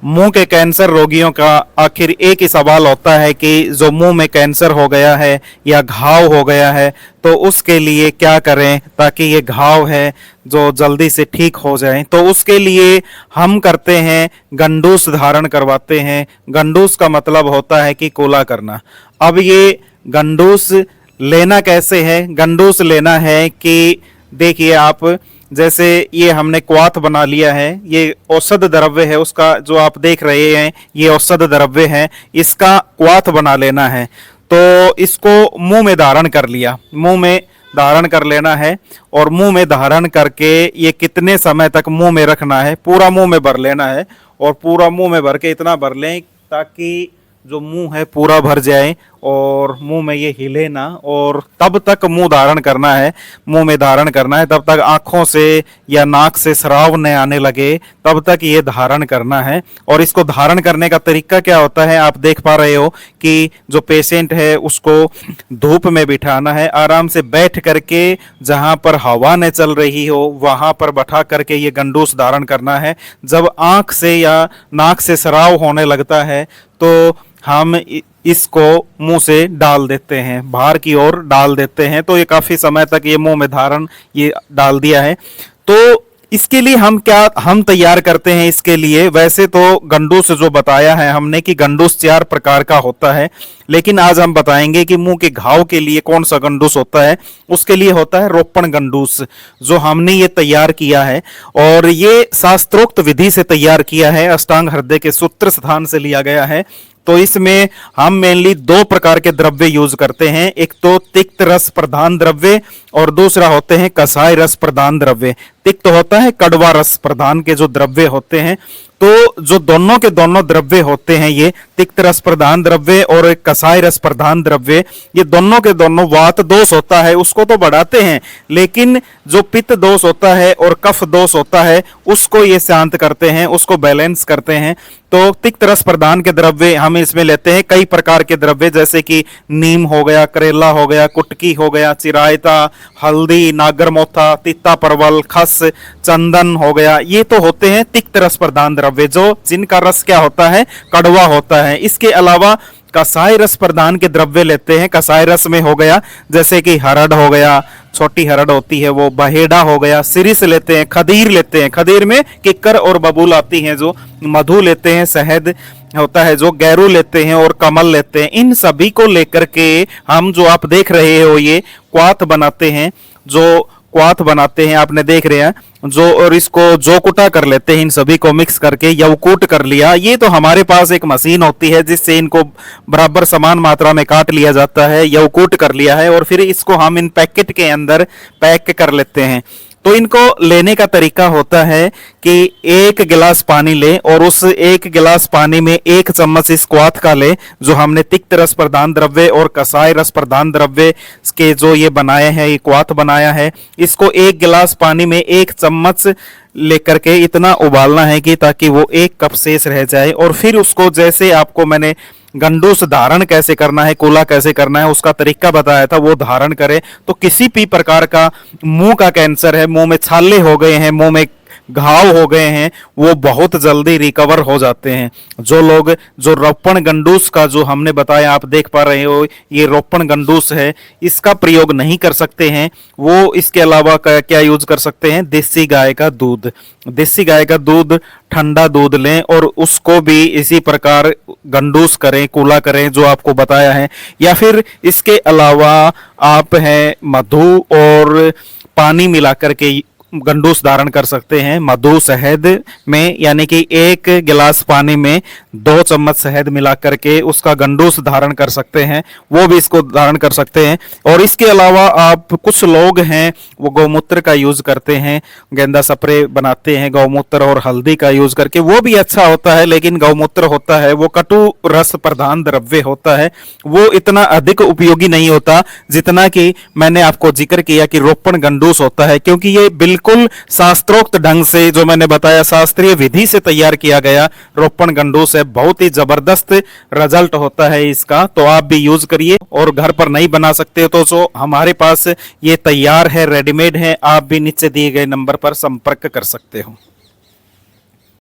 मुंह के कैंसर रोगियों का आखिर एक ही सवाल होता है कि जो मुंह में कैंसर हो गया है या घाव हो गया है तो उसके लिए क्या करें ताकि ये घाव है जो जल्दी से ठीक हो जाए। तो उसके लिए हम करते हैं गंडूस धारण करवाते हैं। गंडूस का मतलब होता है कि कूला करना। अब ये गंडूस लेना कैसे है? गंडूस लेना है कि देखिए आप, जैसे ये हमने क्वाथ बना लिया है, ये औषध द्रव्य है, उसका जो आप देख रहे हैं ये औषध द्रव्य है, इसका क्वाथ बना लेना है। तो इसको मुंह में धारण कर लिया, मुंह में धारण कर लेना है और मुंह में धारण करके ये कितने समय तक मुंह में रखना है, पूरा मुंह में भर लेना है और पूरा मुंह में भर के इतना भर लें ताकि जो मुंह है पूरा भर जाए और मुंह में ये हिले ना, और तब तक मुंह धारण करना है, मुंह में धारण करना है, तब तक आंखों से या नाक से स्राव न आने लगे तब तक ये धारण करना है। और इसको धारण करने का तरीका क्या होता है, आप देख पा रहे हो कि जो पेशेंट है उसको धूप में बिठाना है, आराम से बैठ करके जहां पर हवा न चल रही हो वहां पर बैठा करके ये गंडूस धारण करना है। जब आंख से या नाक से स्राव होने लगता है तो हम इसको मुंह से डाल देते हैं, बाहर की ओर डाल देते हैं। तो ये काफी समय तक ये मुंह में धारण ये डाल दिया है। तो इसके लिए हम तैयार करते हैं। इसके लिए वैसे तो गंडूस जो बताया है हमने कि गंडूस 4 प्रकार का होता है, लेकिन आज हम बताएंगे कि मुंह के घाव के लिए कौन सा गंडूस होता है। उसके लिए होता है रोपण गंडूस, जो हमने ये तैयार किया है और ये शास्त्रोक्त विधि से तैयार किया है, अष्टांग हृदय के सूत्र स्थान से लिया गया है। तो इसमें हम मेनली 2 प्रकार के द्रव्य यूज करते हैं, एक तो तिक्त रस प्रधान द्रव्य और दूसरा होते हैं कसाय रस प्रधान द्रव्य। तिक्त होता है कड़वा रस प्रधान के जो द्रव्य होते हैं। तो जो दोनों के दोनों द्रव्य होते हैं, ये तिक्त रस प्रधान द्रव्य और कसाय रस प्रधान द्रव्य, ये दोनों के दोनों वात दोष होता है उसको तो बढ़ाते हैं, लेकिन जो पित्त दोष होता है और कफ दोष होता है उसको ये शांत करते हैं, उसको बैलेंस करते हैं। तो तिक्त रस प्रधान के द्रव्य हम इसमें लेते हैं कई प्रकार के द्रव्य, जैसे कि नीम हो गया, करेला हो गया, कुटकी हो गया, चिरायता, हल्दी, नागरमोथा, तीता परवल, खस, चंदन हो गया। ये तो होते हैं तिक्त रस प्रधान द्रव्य जो जिनका रस क्या होता है, कड़वा होता है। इसके अलावा कसाय रस प्रधान के द्रव्य लेते हैं। कसाय रस में हो गया जैसे कि हरड़ हो गया, छोटी हरड़ होती है वो, बहेड़ा हो गया, सिरिस लेते हैं, खदीर लेते हैं, खदीर में किक्कर और बबूल आती हैं जो, मधु लेते हैं, शहद होता है जो, गैरू लेते हैं और कमल लेते हैं। इन सभी को लेकर के हम जो आप देख रहे हो ये क्वाथ बनाते हैं, जो क्वाथ बनाते हैं आपने देख रहे हैं जो, और इसको जोकुटा कर लेते हैं, इन सभी को मिक्स करके यवकूट कर लिया। ये तो हमारे पास एक मशीन होती है जिससे इनको बराबर समान मात्रा में काट लिया जाता है, यवकूट कर लिया है और फिर इसको हम इन पैकेट के अंदर पैक कर लेते हैं। तो इनको लेने का तरीका होता है कि 1 गिलास पानी ले और उस 1 गिलास पानी में 1 चम्मच इस क्वाथ का ले जो हमने तिक्त रस प्रधान द्रव्य और कसाय रस प्रधान द्रव्य के जो ये बनाए हैं, ये क्वाथ बनाया है, इसको 1 गिलास पानी में 1 चम्मच लेकर के इतना उबालना है कि ताकि वो 1 कप शेष रह जाए। और फिर उसको जैसे आपको मैंने गंडूस धारण कैसे करना है, कूला कैसे करना है उसका तरीका बताया था, वो धारण करे। तो किसी भी प्रकार का मुंह का कैंसर है, मुंह में छाले हो गए हैं, मुंह में घाव हो गए हैं, वो बहुत जल्दी रिकवर हो जाते हैं। जो लोग जो रोपण गंडूस का जो हमने बताया, आप देख पा रहे हो ये रोपण गंडूस है, इसका प्रयोग नहीं कर सकते हैं, वो इसके अलावा क्या यूज कर सकते हैं, देसी गाय का दूध। देसी गाय का दूध, ठंडा दूध लें और उसको भी इसी प्रकार गंडूस करें, कूला करें जो आपको बताया है। या फिर इसके अलावा आप हैं मधु और पानी मिलाकर के गंडूस धारण कर सकते हैं। मधु शहद में, यानी कि 1 गिलास पानी में 2 चम्मच शहद मिला करके उसका गंडूस धारण कर सकते हैं, वो भी इसको धारण कर सकते हैं। और इसके अलावा आप, कुछ लोग हैं वो गौमूत्र का यूज करते हैं, गेंदा स्प्रे बनाते हैं गौमूत्र और हल्दी का यूज करके, वो भी अच्छा होता है। लेकिन गौमूत्र होता है वो कटु रस प्रधान द्रव्य होता है, वो इतना अधिक उपयोगी नहीं होता जितना कि मैंने आपको जिक्र किया कि रोपण गंडूस होता है, क्योंकि ये बिल्कुल शास्त्रोक्त ढंग से जो मैंने बताया शास्त्रीय विधि से तैयार किया गया रोपण गंडूस है। बहुत ही जबरदस्त रिजल्ट होता है इसका, तो आप भी यूज करिए। और घर पर नहीं बना सकते तो जो हमारे पास ये तैयार है, रेडीमेड है, आप भी नीचे दिए गए नंबर पर संपर्क कर सकते हो।